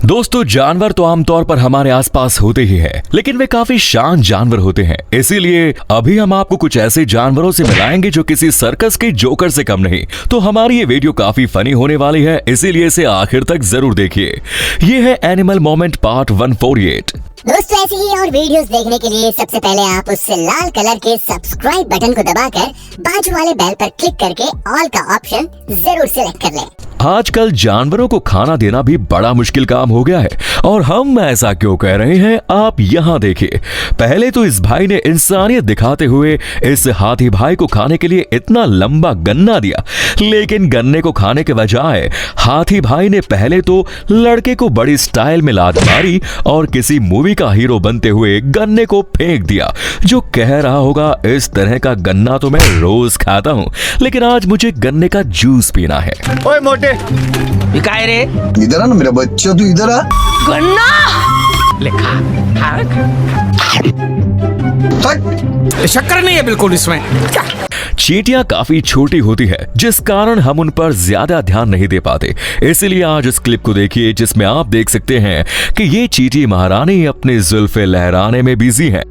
दोस्तों, जानवर तो आमतौर पर हमारे आसपास होते ही हैं, लेकिन वे काफी शांत जानवर होते हैं। इसीलिए अभी हम आपको कुछ ऐसे जानवरों से मिलाएंगे जो किसी सर्कस के जोकर से कम नहीं। तो हमारी ये वीडियो काफी फनी होने वाली है, इसीलिए इसे आखिर तक जरूर देखिए। ये है एनिमल मोमेंट पार्ट 148। दोस्तों, ऐसी ही और वीडियोस देखने के लिए सबसे पहले आप उस लाल कलर के सब्सक्राइब बटन को दबाकर बाजू वाले बेल पर क्लिक करके ऑल का ऑप्शन जरूर सिलेक्ट कर लें। आजकल जानवरों को खाना देना भी बड़ा मुश्किल काम हो गया है, और हम ऐसा क्यों कह रहे हैं आप यहाँ देखिए। पहले तो इस भाई ने इंसानियत दिखाते हुए इस हाथी भाई को खाने के लिए इतना लंबा गन्ना दिया, लेकिन गन्ने को खाने के बजाय हाथी भाई ने पहले तो लड़के को बड़ी स्टाइल में लात मारी और किसी मूवी का हीरो बनते हुए गन्ने को फेंक दिया। जो कह रहा होगा इस तरह का गन्ना तो मैं रोज खाता हूँ, लेकिन आज मुझे गन्ने का जूस पीना है। ओए मोटे, काय रे? इधर आ ना मेरा बच्चा, तू इधर आ। गन्ना लिखा शक्कर नहीं है बिल्कुल इसमें। चींटियां काफी छोटी होती है, जिस कारण हम उन पर ज्यादा ध्यान नहीं दे पाते। इसलिए आज इस क्लिप को देखिए, जिसमें आप देख सकते हैं कि ये चींटी महारानी अपनी जुल्फे लहराने में बिजी है।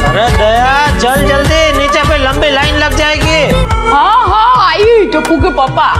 अरे दया, चल जल्दी, नीचे पे लंबी लाइन लग जाएगी। हाँ आई टप्पू के पापा।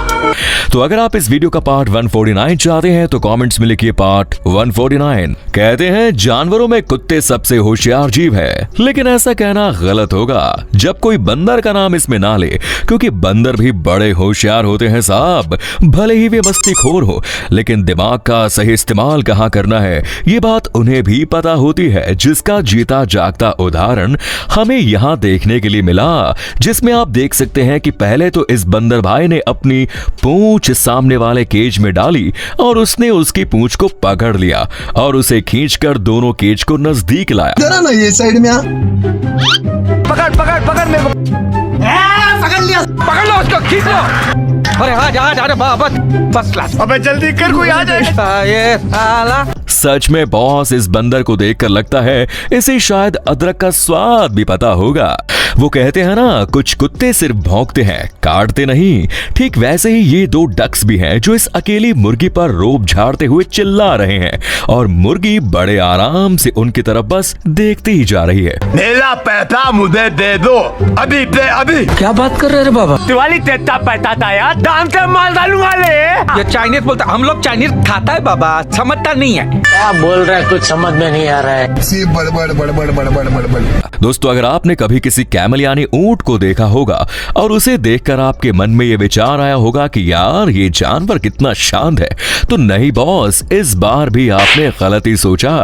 तो अगर आप इस वीडियो का पार्ट 149 चाहते हैं तो कमेंट्स में लिखिए पार्ट 149। कहते हैं जानवरों में कुत्ते सबसे होशियार जीव है, लेकिन ऐसा कहना गलत होगा जब कोई बंदर का नाम इसमें ना ले, क्योंकि बंदर भी बड़े होशियार होते हैं साहब। भले ही वे मस्तीखोर हो, लेकिन दिमाग का सही इस्तेमाल कहाँ करना है ये बात उन्हें भी पता होती है, जिसका जीता जागता उदाहरण हमें यहाँ देखने के लिए मिला, जिसमें आप देख सकते हैं कि पहले तो इस बंदर भाई ने अपनी पूंछ सामने वाले केज में डाली और उसने उसकी पूंछ को पकड़ लिया और उसे खींचकर दोनों केज को नजदीक लाया। इधर आ ना, ये साइड में आ। पकड़ मेरे को। पकड़ लिया, पकड़ लो उसको, खींच लो। अरे हाँ जा बस लास्ट। अबे जल्दी कर, कोई आ जाएगा। ये साला। सच में बॉस, इस बंदर को देखकर लगता है इसे शायद अदरक का स्वाद भी पता होगा। वो कहते हैं ना, कुछ कुत्ते सिर्फ भौंकते हैं, काटते नहीं। ठीक वैसे ही ये दो डक्स भी हैं जो इस अकेली मुर्गी पर रोब झाड़ते हुए चिल्ला रहे हैं, और मुर्गी बड़े आराम से उनकी तरफ बस देखती ही जा रही है। मेरा पैसा मुझे दे दो, अभी दे अभी। क्या बात कर रहे रे बाबा? दिवाली तेता पैसा था यार, दाम से माल डालूंगा ले। ये चाइनीज बोलता, हम लोग चाइनीज खाता है बाबा, समझता नहीं है। क्या बोल रहा है, कुछ समझ में नहीं आ रहा है। बड़। दोस्तों, अगर आपने कभी किसी कैमल यानी ऊंट को देखा होगा और उसे देखकर आपके मन में ये विचार आया होगा कि यार ये जानवर कितना शांत है, तो नहीं बॉस, इस बार भी आपने गलती सोचा,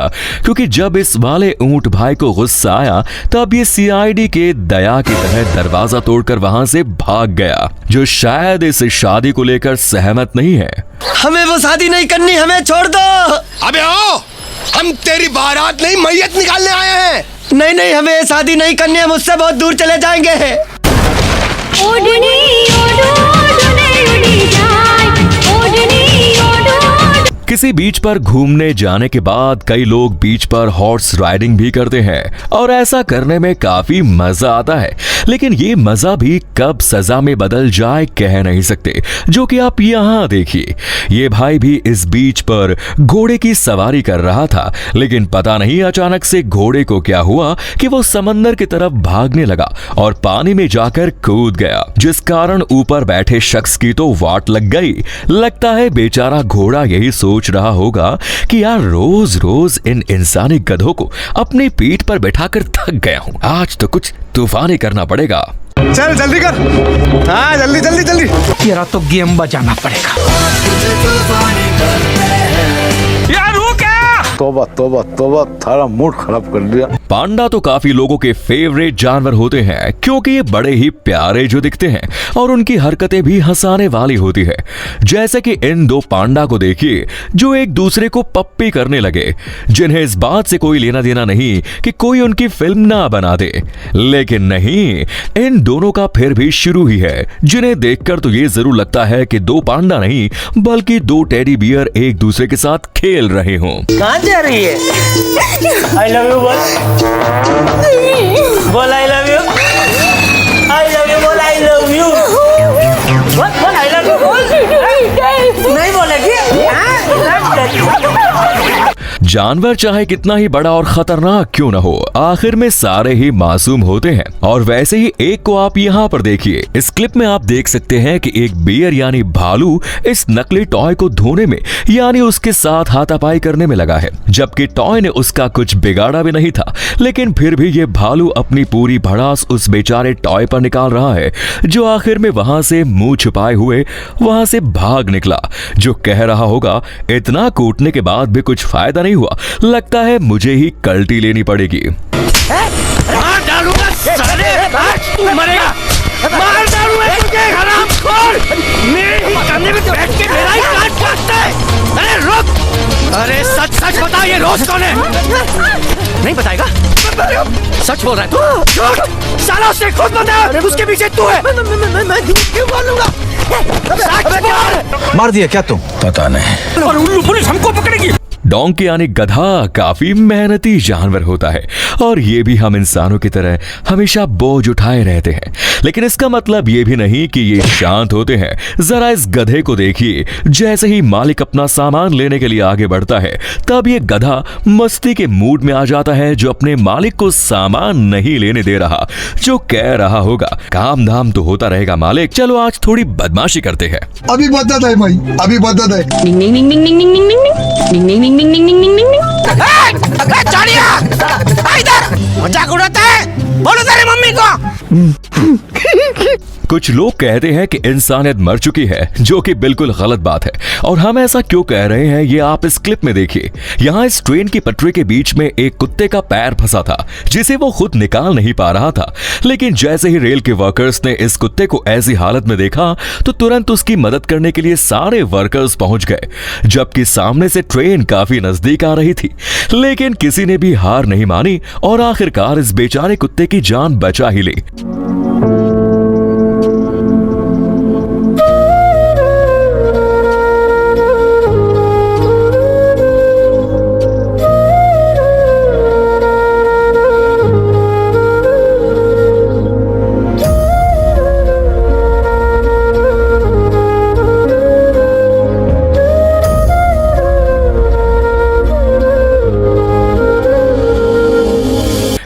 क्योंकि जब इस वाले ऊंट भाई को गुस्सा आया तब ये सीआईडी के दया की तरह दरवाजा तोड़कर वहां से भाग गया, जो शायद इस शादी को लेकर सहमत नहीं है। हमें वो शादी नहीं करनी, हमें छोड़ दो। अबे आओ, हम तेरी बारात नहीं मैयत निकालने आए हैं। नहीं, हमें शादी नहीं करनी है, मुझसे बहुत दूर चले जाएंगे। किसी बीच पर घूमने जाने के बाद कई लोग बीच पर हॉर्स राइडिंग भी करते हैं, और ऐसा करने में काफी मजा आता है, लेकिन ये मजा भी कब सजा में बदल जाए कह नहीं सकते, जो कि आप यहाँ देखिए। ये भाई भी इस बीच पर घोड़े की सवारी कर रहा था, लेकिन पता नहीं अचानक से घोड़े को क्या हुआ कि वो समंदर की तरफ भागने लगा और पानी में जाकर कूद गया, जिस कारण ऊपर बैठे शख्स की तो वाट लग गई। लगता है बेचारा घोड़ा यही सोच रहा होगा कि यार रोज रोज इन इंसानी गधों को अपनी पीठ पर बैठाकर थक गया हूं, आज तो कुछ तूफानी करना पड़ेगा। चल जल्दी कर। हाँ जल्दी। तेरा तो गेम बजाना पड़ेगा यार। वो क्या? तोबा, थारा मूड खराब कर दिया। पांडा तो काफी लोगों के फेवरेट जानवर होते हैं, क्योंकि ये बड़े ही प्यारे जो दिखते हैं और उनकी हरकतें भी हंसाने वाली होती है। जैसे कि इन दो पांडा को देखिए जो एक दूसरे को पप्पी करने लगे, जिन्हें इस बात से कोई लेना देना नहीं कि कोई उनकी फिल्म ना बना दे। लेकिन नहीं, इन दोनों का फिर भी शुरू ही है, जिन्हें देखकर तो ये जरूर लगता है कि दो पांडा नहीं बल्कि दो टेडी बियर एक दूसरे के साथ खेल रहे हों। कहाँ जा रही है? आई लव यू बोल आई लव यू बोल आई लव यू बोल जानवर चाहे कितना ही बड़ा और खतरनाक क्यों न हो, आखिर में सारे ही मासूम होते हैं। और वैसे ही एक को आप यहाँ पर देखिए। इस क्लिप में आप देख सकते हैं कि एक बियर यानी भालू इस नकली टॉय को धोने में यानी उसके साथ हाथापाई करने में लगा है, जबकि टॉय ने उसका कुछ बिगाड़ा भी नहीं था। लेकिन फिर भी ये भालू अपनी पूरी भड़ास उस बेचारे टॉय पर निकाल रहा है, जो आखिर में वहां से मुंह छुपाए हुए वहां से भाग निकला, जो कह रहा होगा इतना कूटने के बाद भी कुछ फायदा नहीं हुआ, लगता है मुझे ही कल्टी लेनी पड़ेगी। मार डालूंगा साले, तू मरेगा। मार डालूंगा तुझे हरामखोर। मेरे ही सामने में बैठ के मेरा ही काट काटता है। अरे रुक। अरे सच सच बता, ये रोज कौन है? नहीं बताएगा? सच बोल रहा है तू? झूठ। साला उसने खुद बताया, उसके पीछे तू है। मैं क्यों बोलूंगा? सच बोल। मार दिया क्या तुम? पता नहीं। और उल्लू पुलिस हमको पकड़ेगी। डोंकी यानी गधा काफी मेहनती जानवर होता है और ये भी हम इंसानों की तरह हमेशा बोझ उठाए रहते हैं, लेकिन इसका मतलब ये भी नहीं कि ये शांत होते हैं। जरा इस गधे को देखिए, जैसे ही मालिक अपना सामान लेने के लिए आगे बढ़ता है तब ये गधा मस्ती के मूड में आ जाता है, जो अपने मालिक को सामान नहीं लेने दे रहा, जो कह रहा होगा काम धाम तो होता रहेगा मालिक, चलो आज थोड़ी बदमाशी करते हैं। अभी बदत है भाई, अभी बदत है। मजाक उड़ाता है? बोलो तेरे मम्मी को। कुछ लोग कहते हैं कि इंसानियत मर चुकी है, जो कि बिल्कुल गलत बात है। और हम ऐसा क्यों कह रहे हैं ये आप इस क्लिप में देखिए। यहाँ इस ट्रेन की पटरी के बीच में एक कुत्ते का पैर फंसा था, जिसे वो खुद निकाल नहीं पा रहा था। लेकिन जैसे ही रेल के वर्कर्स ने इस कुत्ते को ऐसी हालत में देखा तो तुरंत उसकी मदद करने के लिए सारे वर्कर्स पहुंच गए, जबकि सामने से ट्रेन काफी नजदीक आ रही थी। लेकिन किसी ने भी हार नहीं मानी और आखिरकार इस बेचारे कुत्ते की जान बचा ही ली।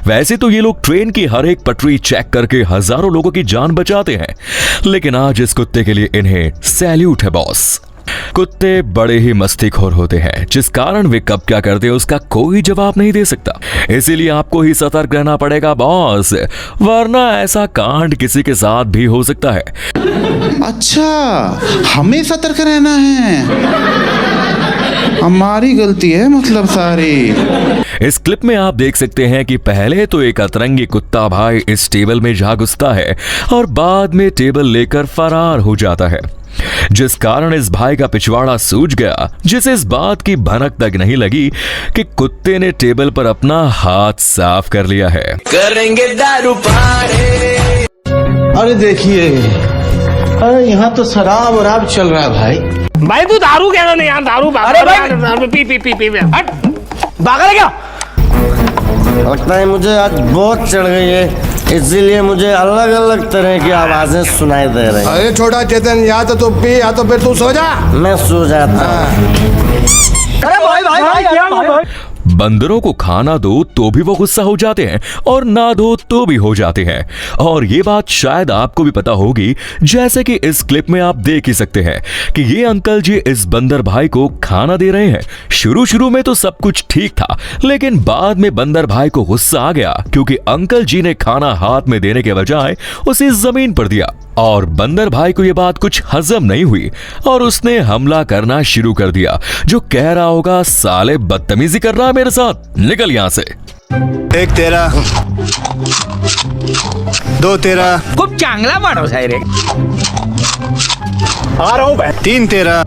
वैसे तो ये लोग ट्रेन की हर एक पटरी चेक करके हजारों लोगों की जान बचाते हैं, लेकिन आज इस कुत्ते के लिए इन्हें सैल्यूट है बॉस। कुत्ते बड़े ही मस्तीखोर होते हैं, जिस कारण वे कब क्या करते हैं उसका कोई जवाब नहीं दे सकता। इसीलिए आपको ही सतर्क रहना पड़ेगा बॉस, वरना ऐसा कांड किसी के साथ भी हो सकता है। अच्छा, हमें सतर्क रहना है। हमारी गलती है मतलब सारी। इस क्लिप में आप देख सकते हैं कि पहले तो एक अतरंगी कुत्ता भाई इस टेबल में जा घुसता है और बाद में टेबल लेकर फरार हो जाता है, जिस कारण इस भाई का पिछवाड़ा सूज गया, जिसे इस बात की भनक तक नहीं लगी कि कुत्ते ने टेबल पर अपना हाथ साफ कर लिया है। करेंगे दारू पारे। अरे देखिए, अरे यहाँ तो शराब वराब चल रहा है भाई। भाई तू दारू कह रहा नहीं यार, दारू। अरे भाई पी पी पी पी हट। पागल है क्या? लगता है मुझे आज बहुत चढ़ गई है, इसीलिए मुझे अलग अलग तरह की आवाजें सुनाई दे रही हैं। अरे छोटा चेतन, या तो तू पी या तो फिर तू सो जा। मैं सो जाता हूँ। अरे भाई क्या? बंदरों को खाना दो तो भी वो गुस्सा हो जाते हैं और ना दो तो भी हो जाते हैं। और ये बात शायद आपको भी पता होगी, जैसे कि इस क्लिप में आप देख ही सकते हैं कि ये अंकल जी इस बंदर भाई को खाना दे रहे हैं। शुरू में तो सब कुछ ठीक था, लेकिन बाद में बंदर भाई को गुस्सा आ गया, क्योंकि अंकल जी ने खाना हाथ में देने के बजाय उसे जमीन पर दिया। और बंदर भाई को यह बात कुछ हजम नहीं हुई और उसने हमला करना शुरू कर दिया, जो कह रहा होगा साले बदतमीजी कर रहा है मेरे साथ, निकल यहां से। एक तेरा, दो तेरा, खूब चांगला माणूस आहे रे। आ रहा हूं। तीन तेरा।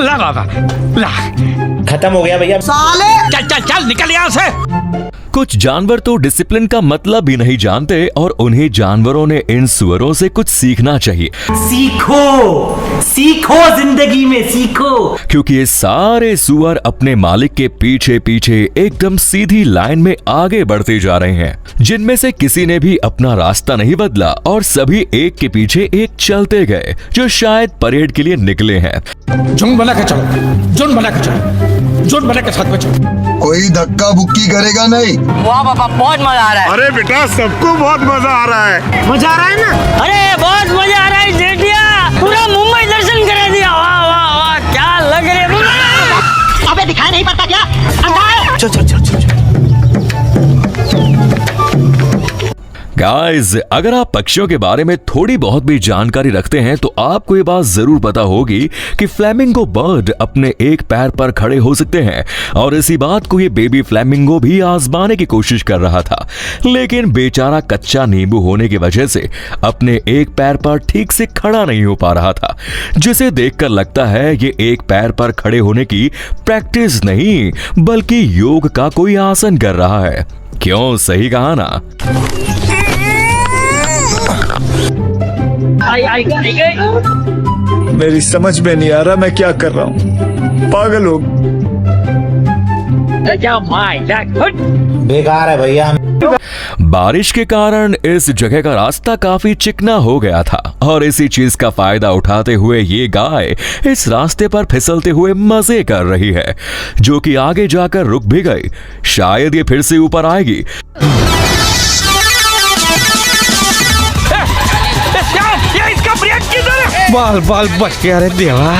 ला बाबा ला। खत्म हो गया भैया। साले चल चल चल निकल यहाँ से। कुछ जानवर तो डिसिप्लिन का मतलब भी नहीं जानते और उन्हें जानवरों ने इन सुअरों से कुछ सीखना चाहिए। सीखो सीखो जिंदगी में सीखो। क्योंकि ये सारे सुअर अपने मालिक के पीछे पीछे एकदम सीधी लाइन में आगे बढ़ते जा रहे हैं, जिनमें से किसी ने भी अपना रास्ता नहीं बदला और सभी एक के पीछे एक चलते गए, जो शायद परेड के लिए निकले हैं। झुंड बना के चलो, झुंड बना के चलो, झुंड बना के साथ में चलो। कोई धक्का बुक्की करेगा नहीं। वाह पापा, बहुत मजा आ रहा है। अरे बेटा सबको बहुत मजा आ रहा है। मजा आ रहा है ना? अरे बहुत मजा आ रहा है जेठिया, पूरा मुंबई दर्शन करा दिया। वाह वाह वाह, क्या लग रहे हैं। अबे दिखाई नहीं पड़ता क्या? चल चल चल चल। गाइस, अगर आप पक्षियों के बारे में थोड़ी बहुत भी जानकारी रखते हैं तो आपको ये बात जरूर पता होगी कि फ्लैमिंगो बर्ड अपने एक पैर पर खड़े हो सकते हैं, और इसी बात को ये बेबी फ्लैमिंगो भी आजमाने की कोशिश कर रहा था, लेकिन बेचारा कच्चा नींबू होने की वजह से अपने एक पैर पर ठीक से खड़ा नहीं हो पा रहा था, जिसे देखकर लगता है ये एक पैर पर खड़े होने की प्रैक्टिस नहीं बल्कि योग का कोई आसन कर रहा है। क्यों, सही कहा ना? आई गई। मेरी समझ में नहीं आ रहा मैं क्या कर रहा हूँ, पागल हो। बेकार है भैया। बारिश के कारण इस जगह का रास्ता काफी चिकना हो गया था, और इसी चीज का फायदा उठाते हुए ये गाय इस रास्ते पर फिसलते हुए मजे कर रही है, जो कि आगे जाकर रुक भी गई। शायद ये फिर से ऊपर आएगी। इसका ब्रेक किधर है? बाल बाल बच गया रे देवा।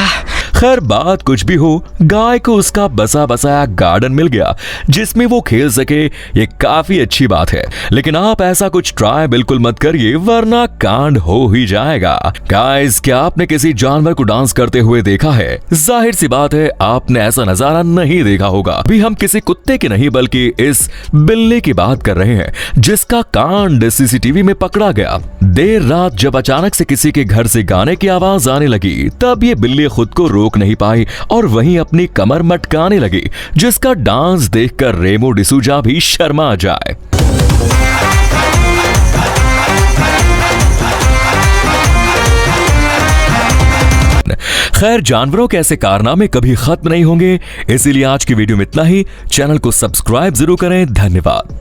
खैर, बात कुछ भी हो, गाय को उसका बसा बसाया गार्डन मिल गया जिसमें वो खेल सके, ये काफी अच्छी बात है। लेकिन आप ऐसा कुछ ट्राई बिल्कुल मत करिए, वरना कांड हो ही जाएगा। गाइस, क्या आपने किसी जानवर को डांस करते हुए देखा है? जाहिर सी बात है आपने ऐसा नजारा नहीं देखा होगा। अभी हम किसी कुत्ते की नहीं बल्कि इस बिल्ली की बात कर रहे हैं, जिसका कांड सीसीटीवी में पकड़ा गया। देर रात जब अचानक से किसी के घर से गाने की आवाज आने लगी, तब ये बिल्ली खुद को रोक नहीं पाई और वहीं अपनी कमर मटकाने लगी, जिसका डांस देखकर रेमो डिसूजा भी शर्मा जाए। खैर, जानवरों के ऐसे कारनामे कभी खत्म नहीं होंगे, इसीलिए आज की वीडियो में इतना ही। चैनल को सब्सक्राइब जरूर करें। धन्यवाद।